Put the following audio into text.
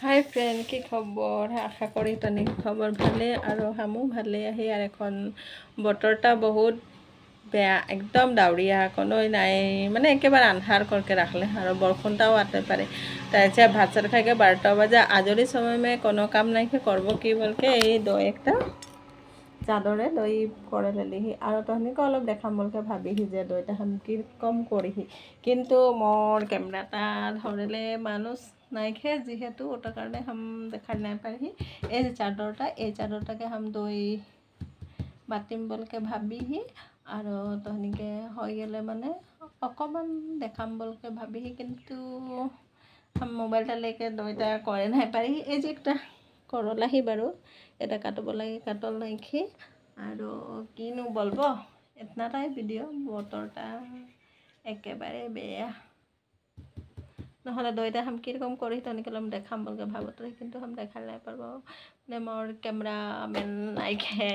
Hi friend, কি খবর? আশা করি তনি খবর ভালে আর হামু ভালে আহি আর এখন বতরটা বহুত বেয়া, একদম ডাউরিয়া, কোনো নাই, মানে একেবারে আন্ধার করকে রাখলে আর বরষুণটাও আতে পারে। তাই ভাত চাত খাইকে 12টা বাজে আজরি সময় মে কোনো কাম নাই করবো কি বলকে এই দই একটা চাদরে দই করে লেলিহি আর তহনিকে অলপ দেখাম বলকে ভাবিহি যে দইটা হাম কি কম করিহি, কিন্তু মোর ক্যামেরাটা ধরেলে মানুষ নাইখে যেহেতু ওটার কারণে হাম দেখার নাই পারিহি। এই যে চাদরটা, এই চাদরটাকে হাম দই বাতিম বলকে ভাবিহি আর তহনিকে হয়ে গেলে মানে অকমান দেখাম বলকে ভাবিহি, কিন্তু হাম মোবাইলটা লেকে দইটা করে নাই পারিহি। এই যে একটা করলাহি বারো, এটা কাটব লাগে, কাটল নাইখি আর কিনু বলবো এতনাটাই ভিডিও। বতরটা একেবারে বেয়া, নহলে দইটা হাম কিরকম করি তনিকে দেখাম বলকে ভাবত, কিন্তু হাম দেখার নাই পারবো, মানে মোর ক্যামেরাম্যান নাইখে।